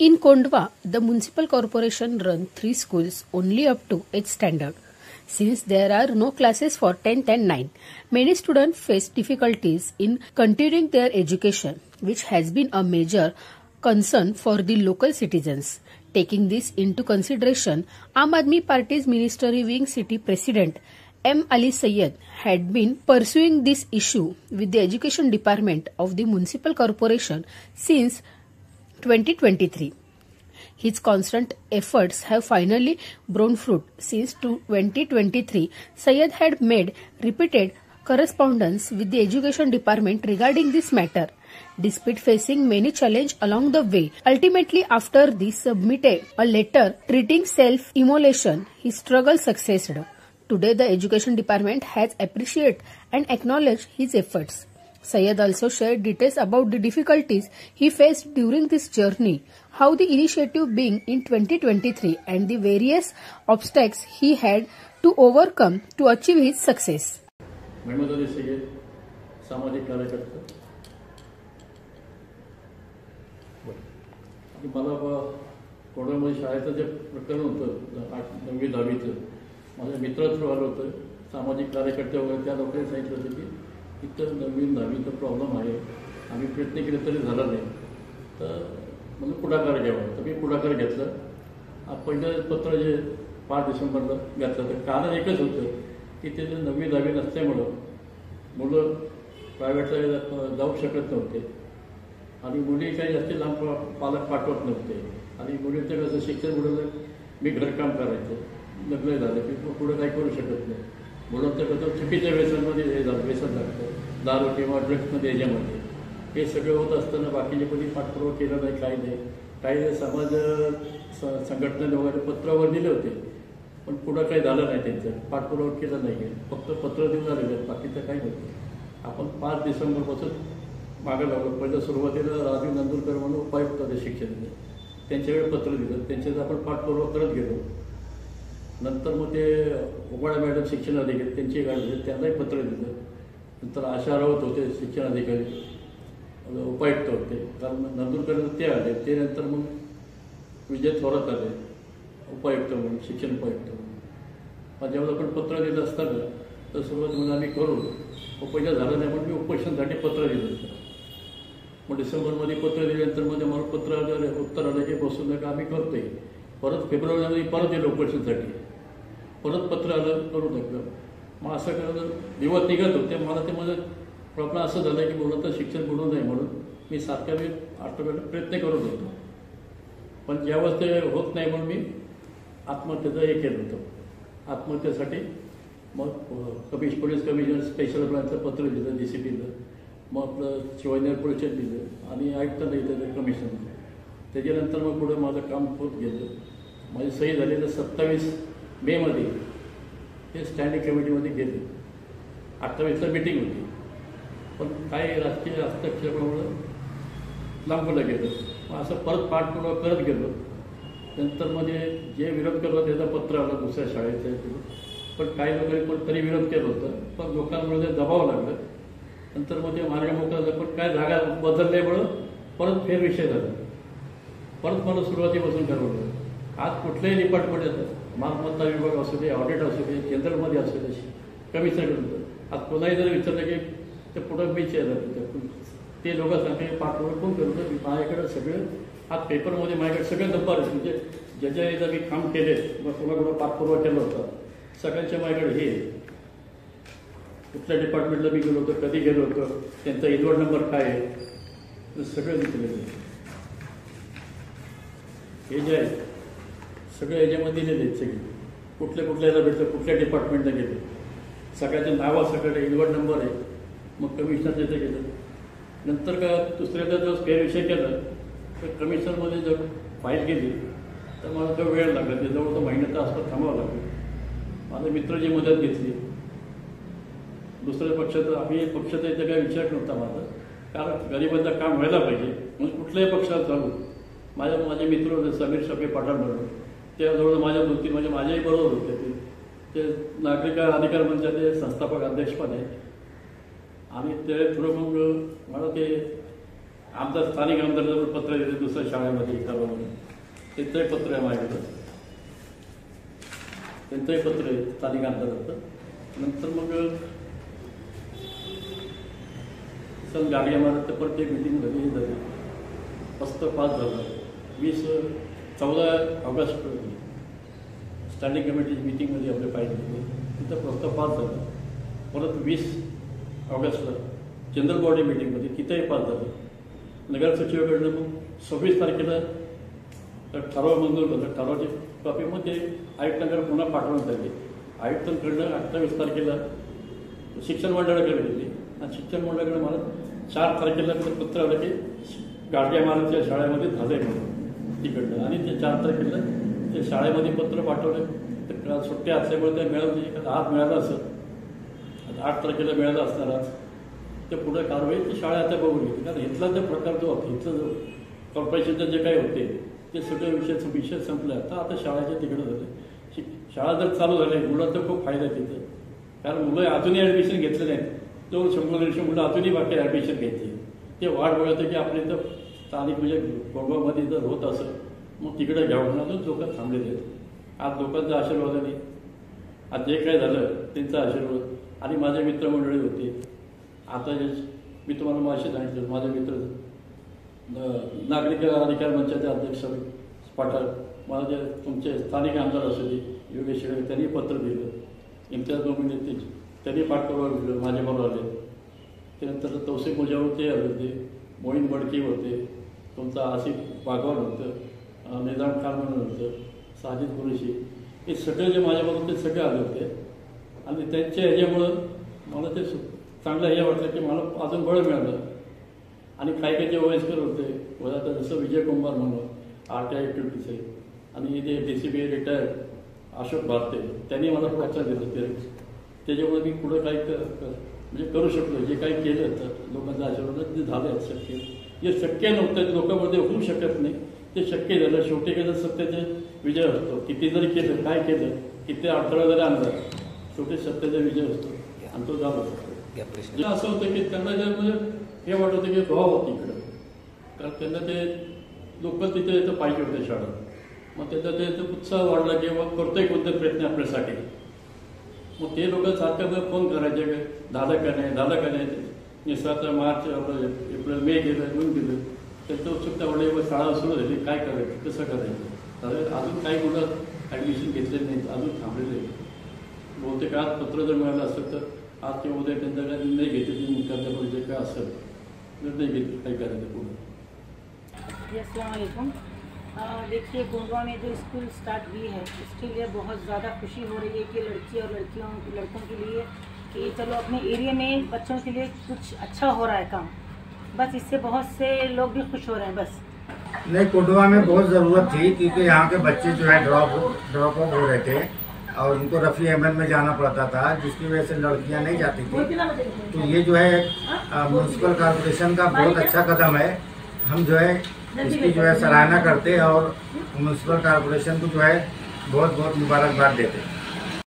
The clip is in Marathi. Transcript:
In Kondwa, the municipal corporation run 3 schools only up to 8th standard. Since there are no classes for 10th and 9th, many students face difficulties in continuing their education, which has been a major concern for the local citizens. Taking this into consideration, Aam Aadmi Party's Ministry Wing City President M. Ali Syed had been pursuing this issue with the Education Department of the Municipal Corporation since 2023. His constant efforts have finally borne fruit. Since 2023, Syed had made repeated correspondence with the Education Department regarding this matter. Despite facing many challenges along the way, ultimately after he submitted a letter treating self-immolation, his struggle succeeded. Today, the Education Department has appreciated and acknowledged his efforts. Syed also shared details about the difficulties he faced during this journey, how the initiative began in 2023 and the various obstacles he had to overcome to achieve his success. सामाजिक कार्यकर्ता मला कोरोनामध्ये शाळेचं जे प्रकरण होतं 8, 9, 10वीचं माझ्या मित्र थ्रू आलं होतं. सामाजिक कार्यकर्ते वगैरे त्या लोकांनी सांगितलं होतं की इथं 9वी 10वीचा प्रॉब्लेम आहे, आम्ही प्रयत्न केले तरी झाला नाही, तर मला पुढाकार घ्यावा. तर मी पुढाकार घेतला. पहिलं पत्र जे 5 डिसेंबरला घातलं तर कारण एकच होतं की ते 9वी 10वी नसल्यामुळं मुलं प्रायव्हेटला जाऊ शकत नव्हते आणि मुली काही जास्त लांब पालक पाठवत नव्हते आणि मुलींचं कसं शिक्षण बुडवलं, मी घरकाम करायचं, लग्न झालं की पुढं काही करू शकत नाही. मुलांचं कसं चुकीच्या व्यसनमध्ये हे झालं, व्यसन लागतं, दारू किंवा ड्रग्समध्ये याच्यामध्ये हे सगळं होत असताना बाकीचे कोणी पाठपुरावा केला नाही, काही नाही. काही समाज संघटनेने वगैरे पत्रावर दिले होते पण पुढं काही झालं नाही, त्यांचं पाठपुरावा केला नाही आहे, फक्त पत्र देऊन आलेले आहेत, बाकीचं काही नव्हतं. आपण 5 डिसेंबरपासून मागं लावलं. पहिलं सुरुवातीला राजीव नंदुरकर म्हणून उपायुक्त होते शिक्षणाचे, त्यांच्याकडे पत्र दिलं, त्यांच्यात आपण पाठपुरावा करत गेलो. नंतर मग ते उबाळे मॅडम शिक्षण अधिकारी त्यांची गाडी त्यांनाही पत्र दिलं. नंतर आशा राऊत होते शिक्षण अधिकारी, उपायुक्त होते, कारण नंदुरकर ते आले. ते नंतर मग विजय थोरात आले उपायुक्त म्हणून, शिक्षण उपायुक्त म्हणून. जेव्हा आपण पत्र दिलं असताना तर सुरुवात म्हणून आम्ही करू, पहिलं झालं नाही पण मी उपोषणासाठी पत्र दिलं होतं. मग डिसेंबरमध्ये पत्र दिल्यानंतर मध्ये मला पत्र आलं, उत्तर आलं की बसून नका आम्ही करतोय. परत फेब्रुवारीमध्ये परत दिलं उपोषणासाठी, परत पत्र आलं करू नका. मग असं करत दिवस निघत होते. मला ते माझं प्रॉब्लेम असं झालं की मुलांचं शिक्षण बुडू नये म्हणून मी सारख्या मी आठवड्याला प्रयत्न करत होतो. पण ज्यावेळेस ते होत नाही म्हणून मी आत्महत्येचं हे केलं होतं. आत्महत्येसाठी मग पोलीस कमिशनर स्पेशल ब्रांचचं पत्र दिलं DCPला, मग आपलं शिवाजीनगर पोलीस स्टेशन दिलं आणि आयुक्तांना दिलं कमिशनर. त्याच्यानंतर मग पुढं माझं काम होत गेलं. माझी सही झाली तर 27 मेमध्ये ते स्टँडिंग कमिटीमध्ये गेले. 28ला मीटिंग होती पण काही राजकीय हस्तक्षेपामुळं लांबलं गेलं. मग असं परत पाठपुरावा करत गेलो. नंतर मध्ये जे विरोध करत त्याचं पत्र आलं दुसऱ्या शाळेचं, पण काही लोकांनी पण तरी विरोध केलं होतं. पण लोकांमुळे दबाव लागलं. नंतर मग ते मार्ग मोकळा झाला. पण काय जागा बदलल्यामुळं परत फेरविषय झाला. परत मला सुरुवातीपासून ठरवलं. आज कुठल्याही डिपार्टमेंट येतं, मालमत्ता विभाग असू दे, ऑडिट असू दे, जनरलमध्ये असू दे, कमिशनर होतं. आज कोणाही जर विचारलं की ते पुढं मीच येतात, ते लोक सांगते पाठपुरावा कोण करतो. माझ्याकडे सगळं आज पेपरमध्ये माझ्याकडे सगळे नंबर म्हणजे ज्याच्या याचा मी काम केले, मग कोणाकडं पाठपुरावा केला होता, सगळ्यांच्या माझ्याकडे हे कुठल्या डिपार्टमेंटला मी गेलो होतो, कधी गेलो होतो, त्यांचा इनवर्ड नंबर काय आहे, सगळं दिलेलं. हे जे आहे सगळं याच्यामध्ये दिलेले आहेत. सगळे कुठल्याला भेटलं, कुठल्या डिपार्टमेंटला गेले, सगळ्याच्या नावं सगळ्याकडे इनवर्ड नंबर आहे. मग कमिशनर तिथे गेलं. नंतर का दुसऱ्याचा जो फेरविषय केला तर कमिशनरमध्ये जर फाईल गेली तर मला तो वेळ लागला. ते जवळ महिन्याचा आसपास थांबावं लागलं. माझ्या मित्राची मदत घेतली. दुसऱ्या पक्षाचं आम्ही पक्षाचा इथं काही विचार नव्हता माझा, कारण गरिबांचं काम व्हायला पाहिजे म्हणून कुठल्याही पक्षात चालू. माझे मित्र होते समीर शफी पठाण म्हणून, त्याजवळ माझ्या 2-3 माझ्याही बरोबर होते. ते नागरिक अधिकार मंचाचे संस्थापक अध्यक्ष पण आहे. आणि ते थोडं मग मला ते आमचं स्थानिक आमदार पत्र दिलं दुसऱ्या शाळेमध्ये एका म्हणून त्यांचंही पत्र आहे माझ्याकडं, त्यांचंही पत्र आहे स्थानिक आमदाराचं. नंतर मग सण गाडी मारत परत एक मिटिंगमध्ये झाली, मस्त पास झालं. 14 ऑगस्ट स्टँडिंग कमिटी मिटिंगमध्ये आपले पाहिजे तिथं प्रस्ताव पास झाला. परत 20 ऑगस्टला जनरल बॉडी मिटिंगमध्ये तिथंही पास झालं. नगर सचिवाकडनं मग 26 तारखेला ठराव मंजूर झाला. ठरावाची कॉपी मग ते आयुक्तांकडे पुन्हा पाठवण्यात आली. आयुक्तांकडनं 28 तारखेला शिक्षण मंडळाकडे गेली आणि शिक्षण मंडळाकडे मला 4 तारखेला पत्र आलं की गाडगे महाराजच्या शाळेमध्ये झालंय म्हणून तिकडनं. आणि ते 4 तारखेला ते शाळेमध्ये पत्र पाठवलं. तर सुट्ट्या असल्यामुळे ते मिळालं, आज मिळालं असं 8 तारखेला मिळालं असणार. आज ते पुढे कारवाई ती शाळा आता बघून घेतली. कारण इथला जो प्रकार जो होता, इथलं जो कॉर्पोरेशनचे जे काही होते ते सगळे विषय संपले. आता शाळेच्या तिकडे झाले. शाळा जर चालू झाली मुलांचा खूप फायदा आहे तिथं. कारण मुलं अजूनही ॲडमिशन घेतले नाहीत. जवळ 100 मुलं अजूनही बाकी ॲडमिशन घ्यायची. ते वाट बघत की आपल्या इथं स्थानिक म्हणजे गोगावमध्ये जर होत असं मग तिकडे घ्यावं म्हणून लोक थांबलेले आहेत. आज लोकांचा आशीर्वादाने आज जे काय झालं त्यांचा आशीर्वाद आणि माझे मित्रमंडळी होते. आता मी तुम्हाला माशी सांगितलं, माझे मित्र नागरिक अधिकार मंचाचे अध्यक्ष पाठार, मला जे तुमचे स्थानिक आमदार असले योगेश शेळे त्यांनी पत्र दिलं. इम्तियाज नोमिनी त्यांनी पाठपुरावा दिलं, माझ्याबरोबर आले. त्यानंतर तौसिफ मुजावर ते आले होते, मोईन बडकी होते, तुमचा आसिफ बागवान होतं, निजाम खान म्हणून होतं, साजिद कुरेशी, हे सगळे जे माझ्याबरोबर ते सगळे आले होते. आणि त्यांच्या ह्याच्यामुळं मला ते चांगलं हे वाटलं की मला अजून बळ मिळालं. आणि काही काही जे वयस्कर होते आता जसं विजय कुमार म्हणून RTI ॲक्टिव्हिटीचे आणि जे DCP रिटायर्ड अशोक भारते त्यांनी मला प्रोत्साहन दिलं. त्याच्यामुळे मी पुढं काही म्हणजे करू शकलो. जे काही केलं तर लोकांचा आशीर्वाद जे झालं शक्य, जे शक्य नव्हतं लोकांमध्ये होऊ शकत नाही ते शक्य झालं. शेवटी काय सत्याचा विजय असतो. किती जरी केलं काय केलं किती अडथळा जरी आणला शेवटी सत्याचा विजय असतो आणि तो झाला असतो. असं होतं की त्यांना म्हणजे हे वाटत होतं की भाव होती इकडं, कारण त्यांना ते लोक तिथे येतं पाहिजे होते शाळेत. मग त्याचा ते उत्साह वाढला की मग करतोय कोणते प्रयत्न आपल्यासाठी. मग ते लोक सारखं फोन करायचे झालं का नाही. निसर्गाचं मार्च एप्रिल मे गेलं जून गेलं त्यांचं उत्सुकता वाढली. मग शाळा सुरू झाली, काय करायचं कसं करायचं. तर अजून काही मुलं ॲडमिशन घेतलेले नाहीत, अजून थांबलेले. बहुतेक आज पत्र जर मिळालं असतं तर आज किंवा उद्या त्यांचा काय निर्णय घेतले मुख्याध्यापक जे काय असेल निर्णय घेतले काय करायचं पुढे. अस्सलाम वालेकुम. देखिए गोंडवा में जो स्कूल स्टार्ट हुई है उसके लिए बहुत ज़्यादा खुशी हो रही है कि लड़की और लड़कों के लिए कि चलो अपने एरिया में बच्चों के लिए कुछ अच्छा हो रहा है काम. बस इससे बहुत से लोग भी खुश हो रहे हैं. बस नहीं, गोंडवा में बहुत ज़रूरत थी क्योंकि यहाँ के बच्चे जो है ड्रॉप आउट हो रहे थे और उनको रफ़ी अहमद में जाना पड़ता था जिसकी वजह से लड़कियाँ नहीं जाती थी. तो ये जो है म्यूनसिपल कॉर्पोरेशन का बहुत अच्छा कदम है. हम जो है इसकी जो है सराहना करते हैं और म्यूनसिपल कॉर्पोरेशन को जो है बहुत बहुत मुबारकबाद देते हैं.